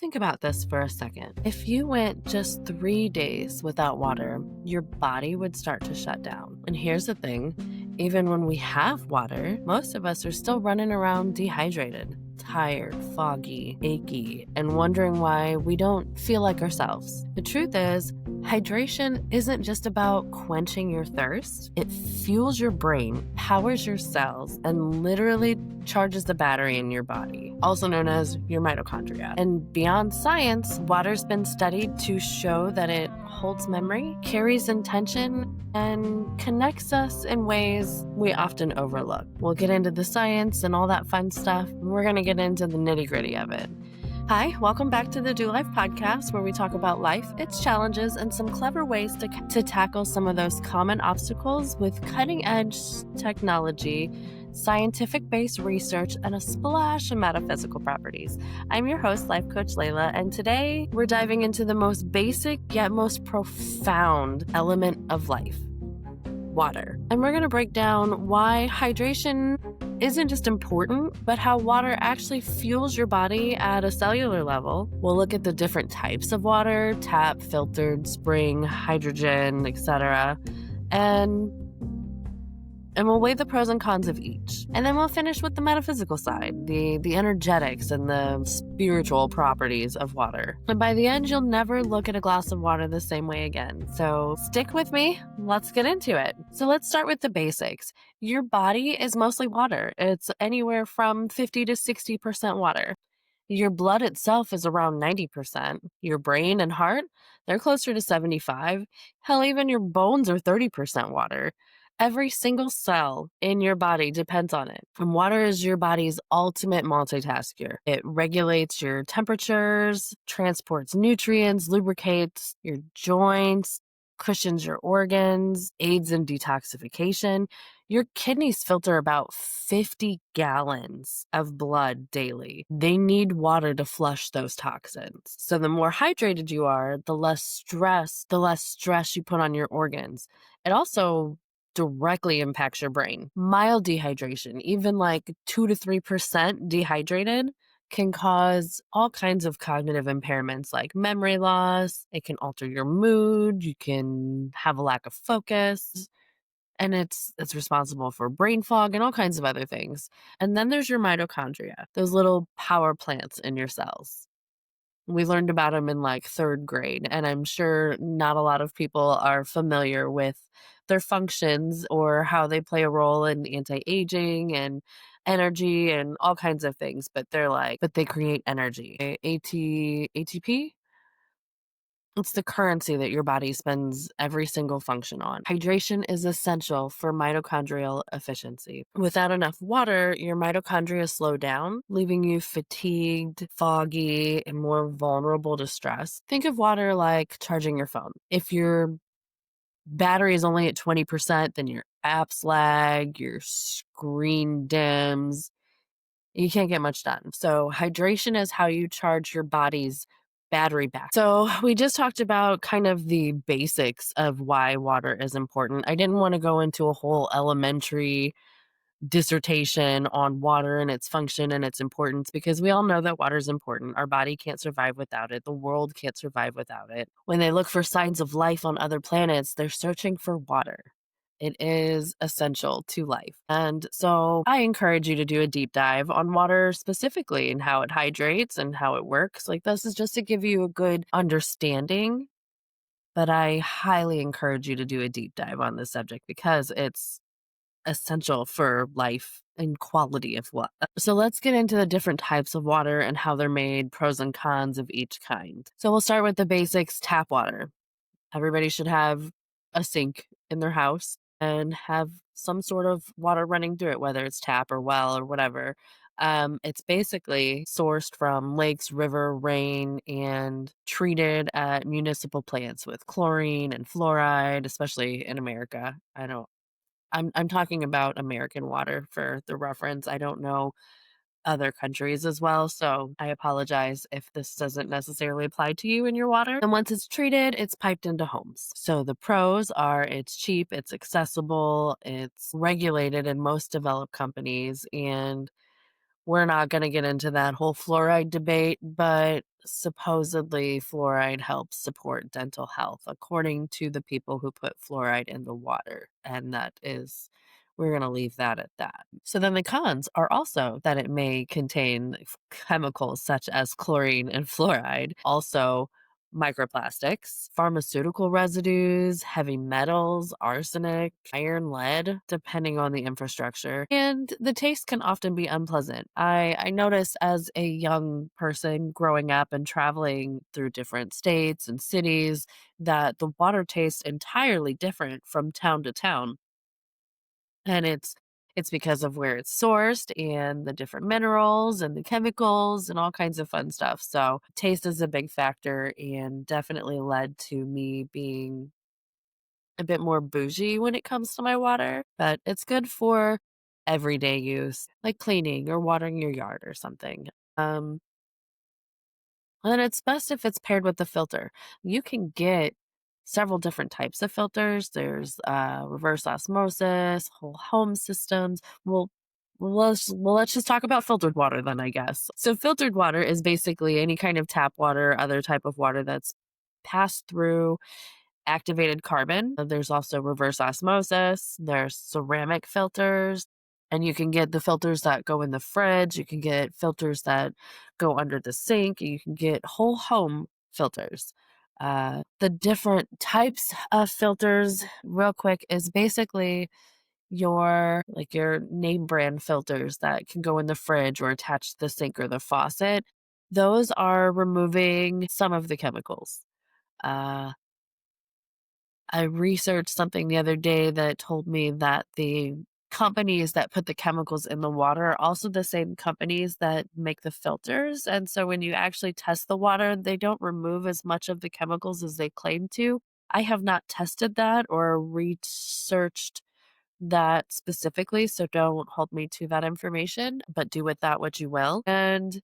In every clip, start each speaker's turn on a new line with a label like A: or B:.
A: Think about this for a second. If you went just 3 days without water, your body would start to shut down. And here's the thing, even when we have water, most of us are still running around dehydrated, tired, foggy, achy, and wondering why we don't feel like ourselves. The truth is, hydration isn't just about quenching your thirst. It fuels your brain, powers your cells, and literally charges the battery in your body, also known as your mitochondria. And beyond science, water's been studied to show that it holds memory, carries intention, and connects us in ways we often overlook. We'll get into the science and all that fun stuff. We're going to get into the nitty-gritty of it. Hi, welcome back to the Do Life podcast, where we talk about life, its challenges, and some clever ways to tackle some of those common obstacles with cutting-edge technology, scientific-based research, and a splash of metaphysical properties. I'm your host, Life Coach Layla, and today we're diving into the most basic yet most profound element of life: water. And we're going to break down why hydration isn't just important, but how water actually fuels your body at a cellular level. We'll look at the different types of water: tap, filtered, spring, hydrogen, etc. And we'll weigh the pros and cons of each. And then we'll finish with the metaphysical side, the energetics and the spiritual properties of water. And by the end, you'll never look at a glass of water the same way again. So stick with me. Let's get into it. So let's start with the basics. Your body is mostly water. It's anywhere from 50 to 60% water. Your blood itself is around 90%. Your brain and heart, they're closer to 75. Hell, even your bones are 30% water. Every single cell in your body depends on it. And water is your body's ultimate multitasker. It regulates your temperatures, transports nutrients, lubricates your joints, cushions your organs, aids in detoxification. Your kidneys filter about 50 gallons of blood daily. They need water to flush those toxins. So the more hydrated you are, the less stress you put on your organs. It also directly impacts your brain. Mild dehydration, even like 2 to 3% dehydrated, can cause all kinds of cognitive impairments like memory loss. It can alter your mood. You can have a lack of focus. And it's responsible for brain fog and all kinds of other things. And then there's your mitochondria, those little power plants in your cells. We learned about them in like third grade, and I'm sure not a lot of people are familiar with their functions or how they play a role in anti-aging and energy and all kinds of things, but they create energy. ATP? It's the currency that your body spends every single function on. Hydration is essential for mitochondrial efficiency. Without enough water, your mitochondria slow down, leaving you fatigued, foggy, and more vulnerable to stress. Think of water like charging your phone. If your battery is only at 20%, then your apps lag, your screen dims, you can't get much done. So hydration is how you charge your body's battery back. So we just talked about kind of the basics of why water is important. I didn't want to go into a whole elementary dissertation on water and its function and its importance, because we all know that water is important. Our body can't survive without it. The world can't survive without it. When they look for signs of life on other planets, they're searching for water. It is essential to life. And so I encourage you to do a deep dive on water specifically and how it hydrates and how it works. Like, this is just to give you a good understanding, but I highly encourage you to do a deep dive on this subject because it's essential for life and quality of water. So let's get into the different types of water and how they're made, pros and cons of each kind. So we'll start with the basics: tap water. Everybody should have a sink in their house and have some sort of water running through it, whether it's tap or well or whatever. It's basically sourced from lakes, river, rain, and treated at municipal plants with chlorine and fluoride, especially in America. I'm talking about American water for the reference. I don't know other countries as well, so I apologize if this doesn't necessarily apply to you in your water. And once it's treated, it's piped into homes. So the pros are it's cheap, it's accessible, it's regulated in most developed companies, and We're not gonna get into that whole fluoride debate, but supposedly fluoride helps support dental health, according to the people who put fluoride in the water. And that is, we're gonna leave that at that. So then the cons are also that it may contain chemicals such as chlorine and fluoride, also microplastics, pharmaceutical residues, heavy metals, arsenic, iron, lead, depending on the infrastructure. And the taste can often be unpleasant. I noticed as a young person growing up and traveling through different states and cities that the water tastes entirely different from town to town. And it's because of where it's sourced and the different minerals and the chemicals and all kinds of fun stuff. So, taste is a big factor and definitely led to me being a bit more bougie when it comes to my water, but it's good for everyday use, like cleaning or watering your yard or something. And it's best if it's paired with the filter. You can get several different types of filters. There's reverse osmosis, whole home systems. Let's just talk about filtered water then, I guess. So filtered water is basically any kind of tap water, other type of water that's passed through activated carbon. There's also reverse osmosis, there's ceramic filters, and you can get the filters that go in the fridge, you can get filters that go under the sink, you can get whole home filters. The different types of filters, real quick, is basically your name brand filters that can go in the fridge or attach to the sink or the faucet. Those are removing some of the chemicals. Uh, I researched something the other day that told me that the companies that put the chemicals in the water are also the same companies that make the filters. And so when you actually test the water, they don't remove as much of the chemicals as they claim to. I have not tested that or researched that specifically, so don't hold me to that information, but do with that what you will. And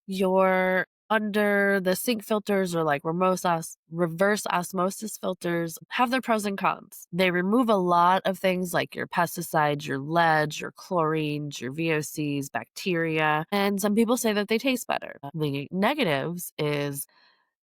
A: your under the sink filters or like reverse osmosis filters have their pros and cons. They remove a lot of things like your pesticides, your leads, your chlorines, your VOCs, bacteria, and some people say that they taste better. The negatives is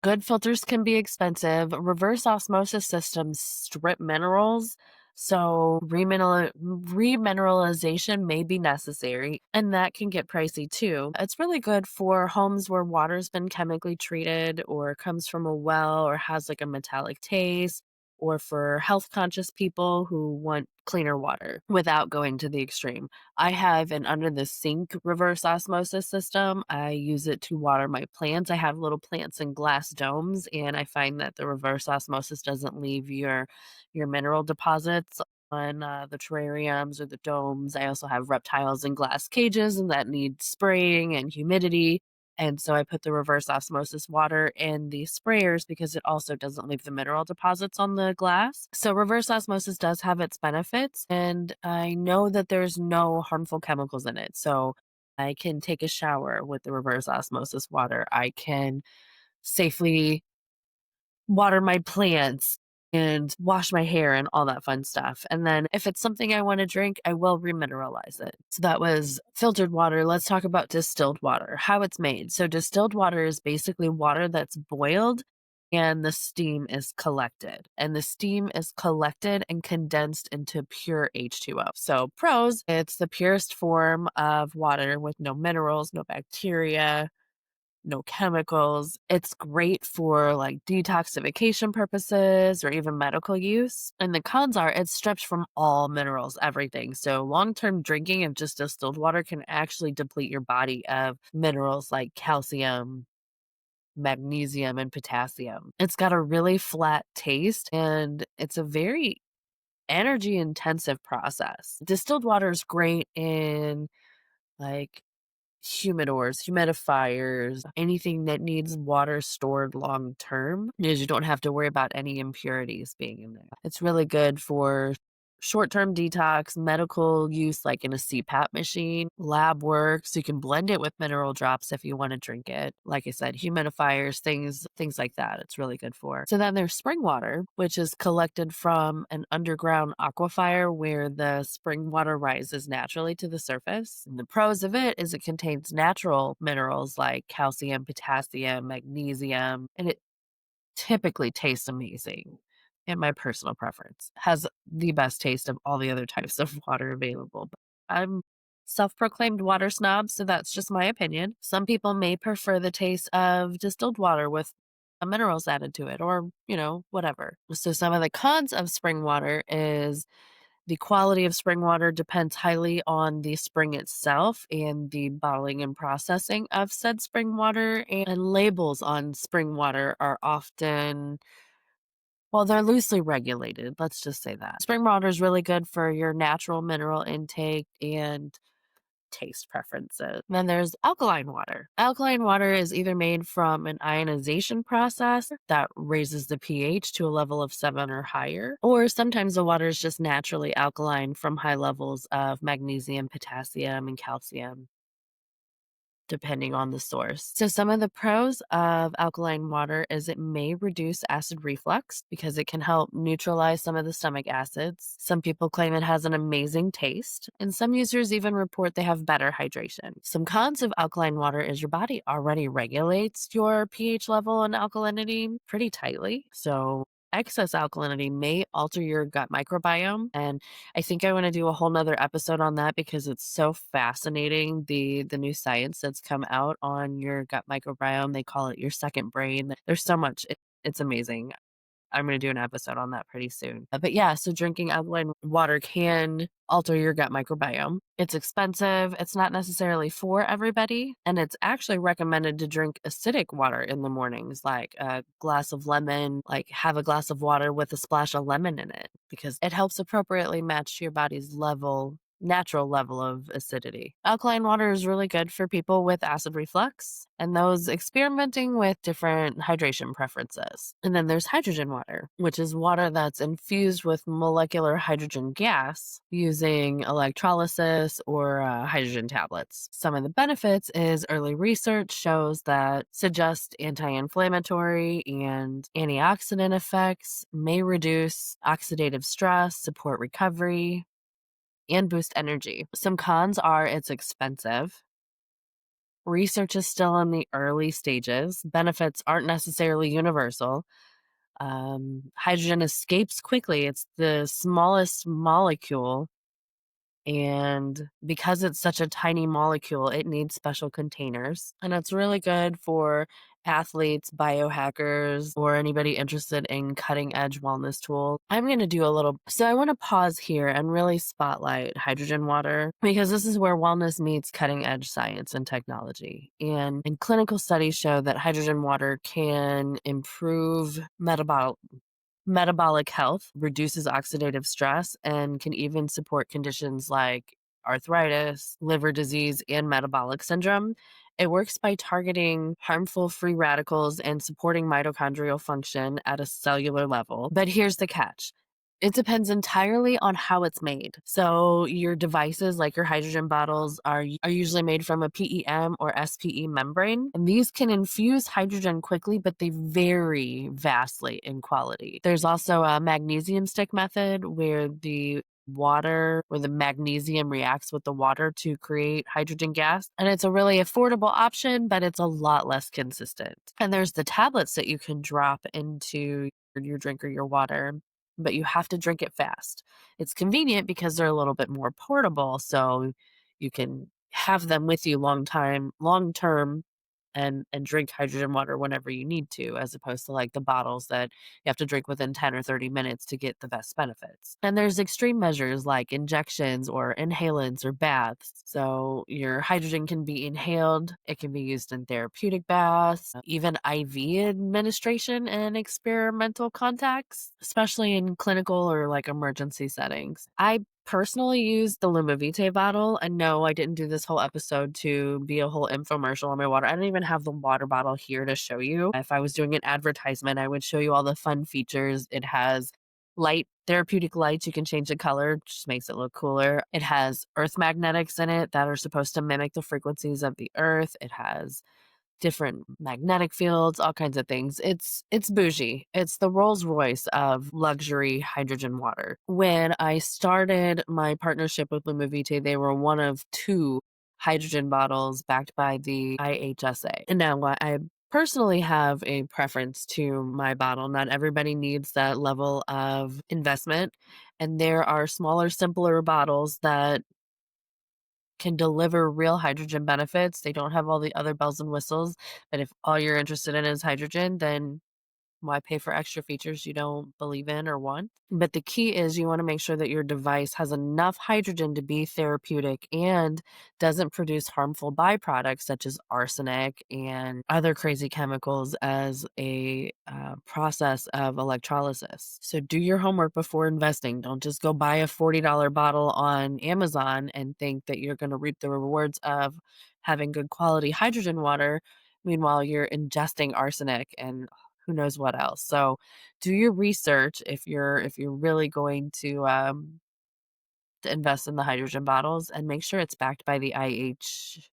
A: good filters can be expensive. Reverse osmosis systems strip minerals, so remineralization may be necessary, and that can get pricey too. It's really good for homes where water's been chemically treated or comes from a well or has like a metallic taste, or for health conscious people who want cleaner water without going to the extreme. I have an under the sink reverse osmosis system. I use it to water my plants. I have little plants in glass domes, and I find that the reverse osmosis doesn't leave your mineral deposits on the terrariums or the domes. I also have reptiles in glass cages, and that need spraying and humidity. And so I put the reverse osmosis water in the sprayers because it also doesn't leave the mineral deposits on the glass. So reverse osmosis does have its benefits, and I know that there's no harmful chemicals in it. So I can take a shower with the reverse osmosis water. I can safely water my plants and wash my hair and all that fun stuff. And then if it's something I want to drink, I will remineralize it. So that was filtered water. Let's talk about distilled water, how it's made. So distilled water is basically water that's boiled and the steam is collected. And the steam is collected and condensed into pure H2O. So pros, it's the purest form of water with no minerals, no bacteria, no chemicals. It's great for like detoxification purposes or even medical use. And the cons are it's stripped from all minerals, everything. So long term drinking of just distilled water can actually deplete your body of minerals like calcium, magnesium, and potassium. It's got a really flat taste and it's a very energy intensive process. Distilled water is great in like humidors, humidifiers, anything that needs water stored long term, because you don't have to worry about any impurities being in there. It's really good for short-term detox, medical use like in a CPAP machine, lab work, so you can blend it with mineral drops if you want to drink it. Like I said, humidifiers, things like that. It's really good for. So then there's spring water, which is collected from an underground aquifer where the spring water rises naturally to the surface. And the pros of it is it contains natural minerals like calcium, potassium, magnesium, and it typically tastes amazing. In my personal preference, has the best taste of all the other types of water available. But I'm self-proclaimed water snob, so that's just my opinion. Some people may prefer the taste of distilled water with minerals added to it or, whatever. So some of the cons of spring water is the quality of spring water depends highly on the spring itself and the bottling and processing of said spring water, and labels on spring water are often, well, they're loosely regulated, let's just say that. Spring water is really good for your natural mineral intake and taste preferences. Then there's alkaline water. Alkaline water is either made from an ionization process that raises the pH to a level of 7 or higher, or sometimes the water is just naturally alkaline from high levels of magnesium, potassium, and calcium, depending on the source. So some of the pros of alkaline water is it may reduce acid reflux because it can help neutralize some of the stomach acids. Some people claim it has an amazing taste, and some users even report they have better hydration. Some cons of alkaline water is your body already regulates your pH level and alkalinity pretty tightly. So excess alkalinity may alter your gut microbiome, and I think I want to do a whole nother episode on that because it's so fascinating, the new science that's come out on your gut microbiome. They call it your second brain. There's so much. It's amazing. I'm going to do an episode on that pretty soon. But yeah, so drinking alkaline water can alter your gut microbiome. It's expensive. It's not necessarily for everybody. And it's actually recommended to drink acidic water in the mornings, like a glass of lemon, like have a glass of water with a splash of lemon in it, because it helps appropriately match your body's natural level of acidity. Alkaline water is really good for people with acid reflux and those experimenting with different hydration preferences. And then there's hydrogen water, which is water that's infused with molecular hydrogen gas using electrolysis or hydrogen tablets. Some of the benefits is early research shows that suggest anti-inflammatory and antioxidant effects, may reduce oxidative stress, support recovery, and boost energy. Some cons are it's expensive. Research is still in the early stages. Benefits aren't necessarily universal. Hydrogen escapes quickly. It's the smallest molecule, and because it's such a tiny molecule, it needs special containers. And it's really good for athletes, biohackers, or anybody interested in cutting edge wellness tools. I'm going to do so I want to pause here and really spotlight hydrogen water because this is where wellness meets cutting edge science and technology. And clinical studies show that hydrogen water can improve metabolic health, reduces oxidative stress, and can even support conditions like arthritis, liver disease, and metabolic syndrome. It works by targeting harmful free radicals and supporting mitochondrial function at a cellular level. But here's the catch. It depends entirely on how it's made. So your devices, like your hydrogen bottles, are usually made from a PEM or SPE membrane. And these can infuse hydrogen quickly, but they vary vastly in quality. There's also a magnesium stick method where the magnesium reacts with the water to create hydrogen gas. And it's a really affordable option, but it's a lot less consistent. And there's the tablets that you can drop into your drink or your water, but you have to drink it fast. It's convenient because they're a little bit more portable, so you can have them with you long term, and drink hydrogen water whenever you need to, as opposed to like the bottles that you have to drink within 10 or 30 minutes to get the best benefits. And there's extreme measures like injections or inhalants or baths. So your hydrogen can be inhaled, it can be used in therapeutic baths, even IV administration in experimental contexts, especially in clinical or like emergency settings. I personally use the Lumavite bottle, and no, I didn't do this whole episode to be a whole infomercial on my water. I don't even have the water bottle here to show you. If I was doing an advertisement, I would show you all the fun features it has. light, therapeutic lights. You can change the color, just makes it look cooler. It has earth magnetics in it that are supposed to mimic the frequencies of the earth. It has different magnetic fields, all kinds of things. It's bougie. It's the Rolls Royce of luxury hydrogen water. When I started my partnership with Lumavite, they were one of two hydrogen bottles backed by the IHSA. And now I personally have a preference to my bottle. Not everybody needs that level of investment. And there are smaller, simpler bottles that can deliver real hydrogen benefits. They don't have all the other bells and whistles. But if all you're interested in is hydrogen, then why pay for extra features you don't believe in or want? But the key is you want to make sure that your device has enough hydrogen to be therapeutic and doesn't produce harmful byproducts such as arsenic and other crazy chemicals as a process of electrolysis. So do your homework before investing. Don't just go buy a $40 bottle on Amazon and think that you're going to reap the rewards of having good quality hydrogen water. Meanwhile, you're ingesting arsenic and who knows what else. So do your research if you're really going to invest in the hydrogen bottles, and make sure it's backed by the IHSA.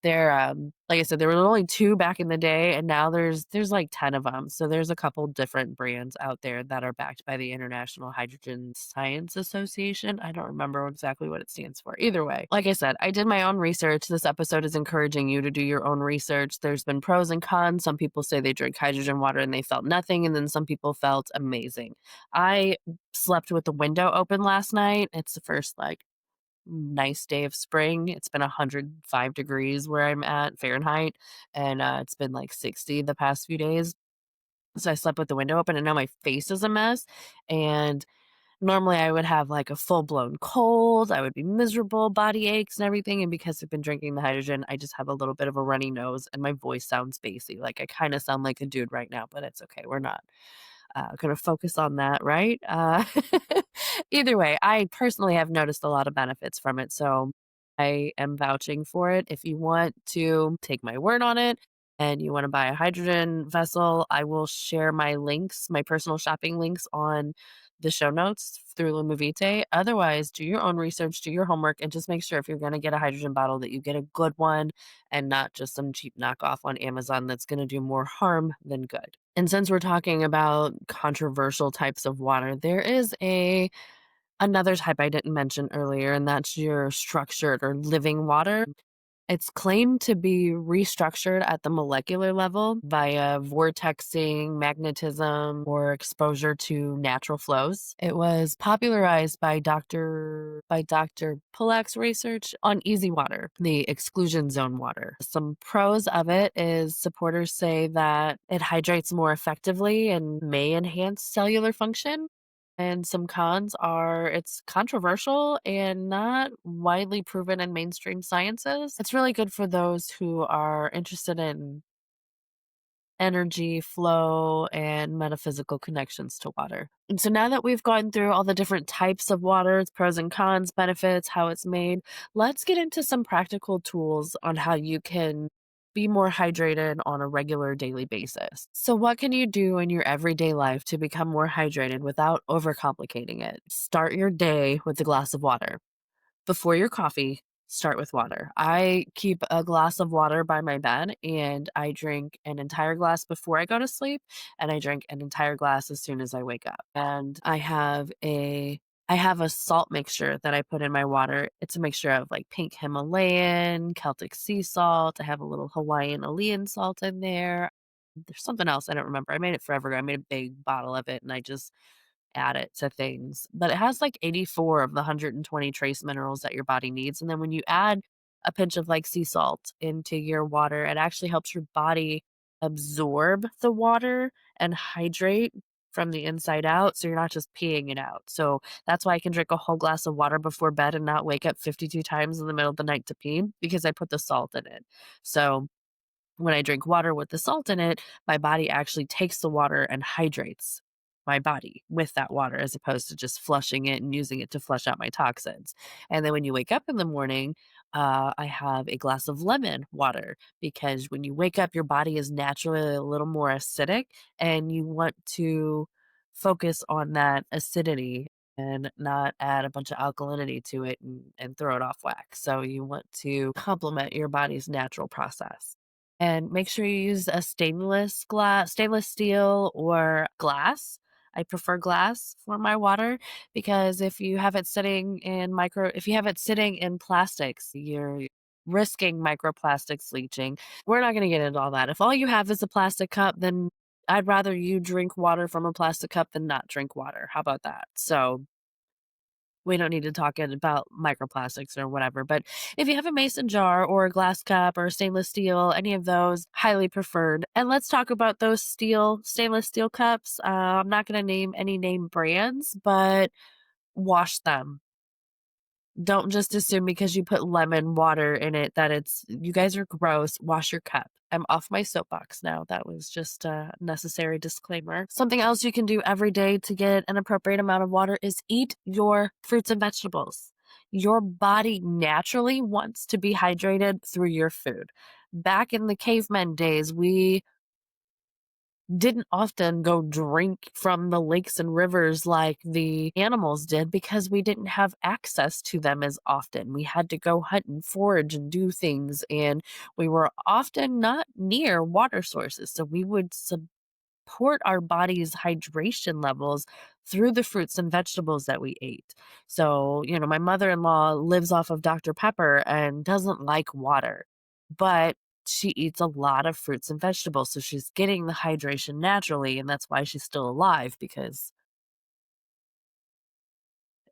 A: They're, like I said, there were only 2 back in the day, and now there's like 10 of them. So there's a couple different brands out there that are backed by the International Hydrogen Science Association. I don't remember exactly what it stands for. Either way, like I said, I did my own research. This episode is encouraging you to do your own research. There's been pros and cons. Some people say they drink hydrogen water and they felt nothing, and then some people felt amazing. I slept with the window open last night. It's the first nice day of spring. It's been 105 degrees where I'm at Fahrenheit, and it's been like 60 the past few days. So I slept with the window open, and now my face is a mess. And normally I would have like a full blown cold. I would be miserable, body aches and everything. And because I've been drinking the hydrogen, I just have a little bit of a runny nose, and my voice sounds bassy. Like I kind of sound like a dude right now, but it's okay. We're not going to focus on that, right? Either way, I personally have noticed a lot of benefits from it. So I am vouching for it. If you want to take my word on it and you want to buy a hydrogen vessel, I will share my links, my personal shopping links on the show notes through Lumavite. Otherwise, do your own research, do your homework, and just make sure if you're going to get a hydrogen bottle that you get a good one and not just some cheap knockoff on Amazon that's going to do more harm than good. And since we're talking about controversial types of water, there is another type I didn't mention earlier, and that's your structured or living water. It's claimed to be restructured at the molecular level via vortexing, magnetism, or exposure to natural flows. It was popularized by Dr. Pollack's research on easy water, the exclusion zone water. Some pros of it is supporters say that it hydrates more effectively and may enhance cellular function. And some cons are it's controversial and not widely proven in mainstream sciences. It's really good for those who are interested in energy, flow, and metaphysical connections to water. And so now that we've gone through all the different types of water, its pros and cons, benefits, how it's made, let's get into some practical tools on how you can be more hydrated on a regular daily basis. So, what can you do in your everyday life to become more hydrated without overcomplicating it? Start your day with a glass of water. Before your coffee, start with water. I keep a glass of water by my bed, and I drink an entire glass before I go to sleep, and I drink an entire glass as soon as I wake up. And I have a salt mixture that I put in my water. It's a mixture of like pink Himalayan, Celtic sea salt. I have a little Hawaiian Alean salt in there. There's something else I don't remember. I made it forever ago. I made a big bottle of it, and I just add it to things. But it has like 84 of the 120 trace minerals that your body needs. And then when you add a pinch of like sea salt into your water, it actually helps your body absorb the water and hydrate from the inside out. So you're not just peeing it out. So that's why I can drink a whole glass of water before bed and not wake up 52 times in the middle of the night to pee because I put the salt in it. So when I drink water with the salt in it, my body actually takes the water and hydrates my body with that water as opposed to just flushing it and using it to flush out my toxins. And then when you wake up in the morning, I have a glass of lemon water because when you wake up, your body is naturally a little more acidic and you want to focus on that acidity and not add a bunch of alkalinity to it and throw it off whack. So you want to complement your body's natural process. And make sure you use a stainless steel or glass. I prefer glass for my water because if you have it sitting in plastics, you're risking microplastics leaching. We're not going to get into all that. If all you have is a plastic cup, then I'd rather you drink water from a plastic cup than not drink water. How about that? So we don't need to talk about microplastics or whatever. But if you have a mason jar or a glass cup or stainless steel, any of those, highly preferred. And let's talk about those stainless steel cups. I'm not going to name any name brands, but wash them. Don't just assume because you put lemon water in it that you guys are gross. Wash your cup. I'm off my soapbox now. That was just a necessary disclaimer. Something else you can do every day to get an appropriate amount of water is eat your fruits and vegetables. Your body naturally wants to be hydrated through your food. Back in the cavemen days, we didn't often go drink from the lakes and rivers like the animals did because we didn't have access to them as often. We had to go hunt and forage and do things, and we were often not near water sources. So we would support our body's hydration levels through the fruits and vegetables that we ate. So, my mother-in-law lives off of Dr. Pepper and doesn't like water, but she eats a lot of fruits and vegetables. So she's getting the hydration naturally. And that's why she's still alive because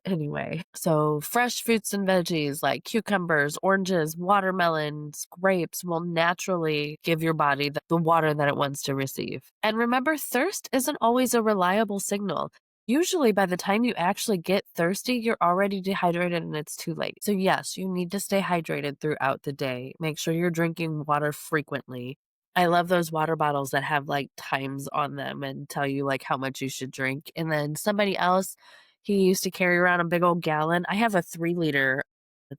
A: anyway, so fresh fruits and veggies like cucumbers, oranges, watermelons, grapes will naturally give your body the water that it wants to receive. And remember, thirst isn't always a reliable signal. Usually, by the time you actually get thirsty, you're already dehydrated and it's too late. So, yes, you need to stay hydrated throughout the day. Make sure you're drinking water frequently. I love those water bottles that have like times on them and tell you like how much you should drink. And then somebody else, he used to carry around a big old gallon. I have a 3-liter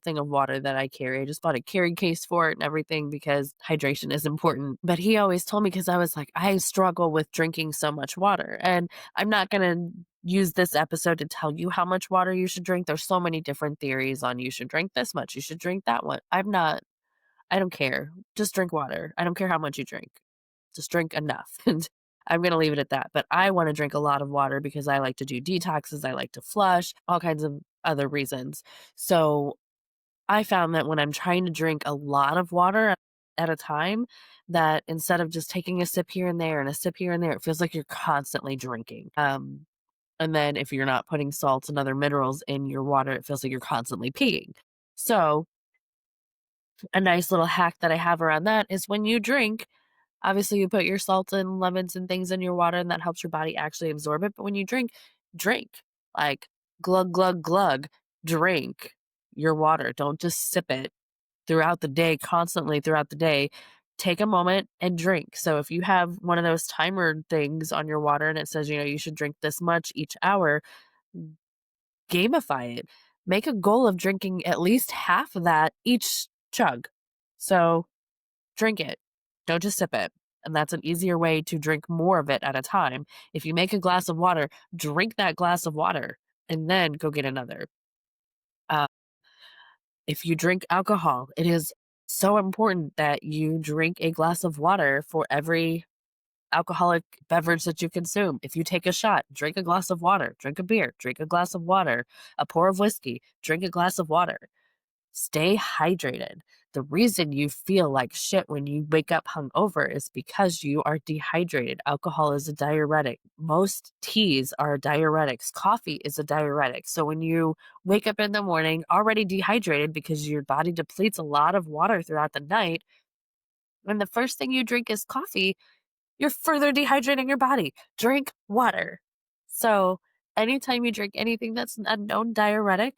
A: thing of water that I carry. I just bought a carry case for it and everything because hydration is important. But he always told me because I was like, I struggle with drinking so much water. And I'm not going to use this episode to tell you how much water you should drink. There's so many different theories on you should drink this much, you should drink that one. I don't care. Just drink water. I don't care how much you drink. Just drink enough. And I'm going to leave it at that. But I want to drink a lot of water because I like to do detoxes. I like to flush, all kinds of other reasons. So I found that when I'm trying to drink a lot of water at a time, that instead of just taking a sip here and there and a sip here and there, it feels like you're constantly drinking. And then if you're not putting salts and other minerals in your water, it feels like you're constantly peeing. So a nice little hack that I have around that is when you drink, obviously you put your salt and lemons and things in your water and that helps your body actually absorb it. But when you drink, drink. Like glug, glug, glug, drink your water. Don't just sip it throughout the day, constantly throughout the day. Take a moment and drink. So if you have one of those timer things on your water and it says, you should drink this much each hour, gamify it. Make a goal of drinking at least half of that each chug. So drink it. Don't just sip it. And that's an easier way to drink more of it at a time. If you make a glass of water, drink that glass of water and then go get another. Uh, if you drink alcohol, it is so important that you drink a glass of water for every alcoholic beverage that you consume. If you take a shot, drink a glass of water, drink a beer, drink a glass of water, a pour of whiskey, drink a glass of water. Stay hydrated. The reason you feel like shit when you wake up hungover is because you are dehydrated. Alcohol is a diuretic. Most teas are diuretics. Coffee is a diuretic. So when you wake up in the morning already dehydrated because your body depletes a lot of water throughout the night, and the first thing you drink is coffee, you're further dehydrating your body. Drink water. So anytime you drink anything that's a known diuretic,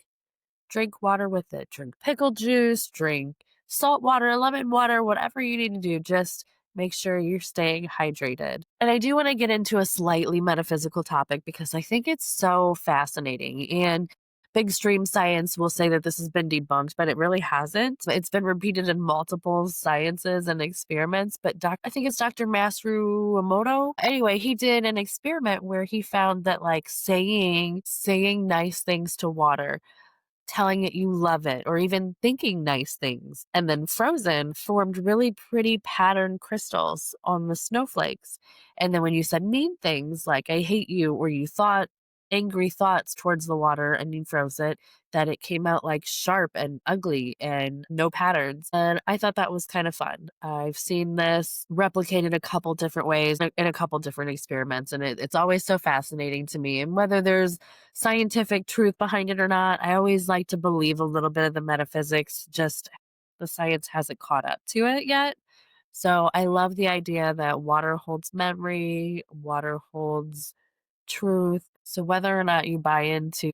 A: drink water with it. Drink pickle juice, drink salt water, lemon water, whatever you need to do. Just make sure you're staying hydrated. And I do want to get into a slightly metaphysical topic because I think it's so fascinating. And big stream science will say that this has been debunked, but it really hasn't. It's been repeated in multiple sciences and experiments, but I think it's Dr. Masaru Emoto. Anyway, he did an experiment where he found that like saying nice things to water, telling it you love it, or even thinking nice things, and then frozen formed really pretty patterned crystals on the snowflakes. And then when you said mean things like I hate you, or you thought angry thoughts towards the water and you froze it, that it came out like sharp and ugly and no patterns. And I thought that was kind of fun. I've seen this replicated a couple different ways in a couple different experiments, and it's always so fascinating to me. And whether there's scientific truth behind it or not, I always like to believe a little bit of the metaphysics, just the science hasn't caught up to it yet. So I love the idea that water holds memory, water holds truth. So whether or not you buy into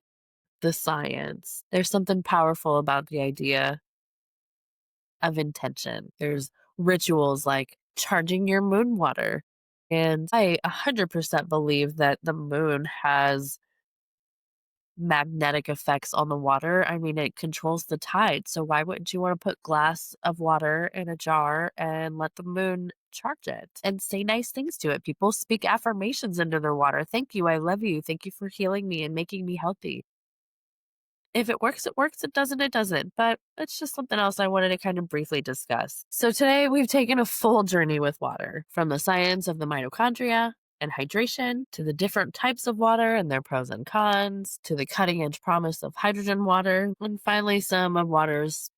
A: the science, there's something powerful about the idea of intention. There's rituals like charging your moon water. And I 100% believe that the moon has magnetic effects on the water. I mean, it controls the tide. So why wouldn't you want to put glass of water in a jar and let the moon charge it and say nice things to it? People speak affirmations into their water. Thank you. I love you. Thank you for healing me and making me healthy. If it works, it works. It doesn't, it doesn't. But it's just something else I wanted to kind of briefly discuss. So today we've taken a full journey with water, from the science of the mitochondria and hydration, to the different types of water and their pros and cons, to the cutting edge promise of hydrogen water, and finally some of water's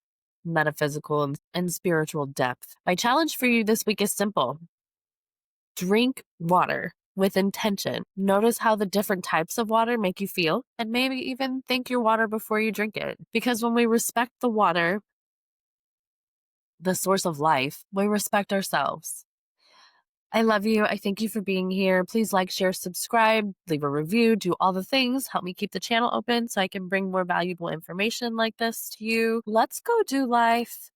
A: metaphysical and spiritual depth. My challenge for you this week is simple. Drink water with intention. Notice how the different types of water make you feel, and maybe even thank your water before you drink it. Because when we respect the water, the source of life, we respect ourselves. I love you. I thank you for being here. Please like, share, subscribe, leave a review, do all the things. Help me keep the channel open so I can bring more valuable information like this to you. Let's go do life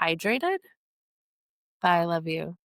A: hydrated. Bye. I love you.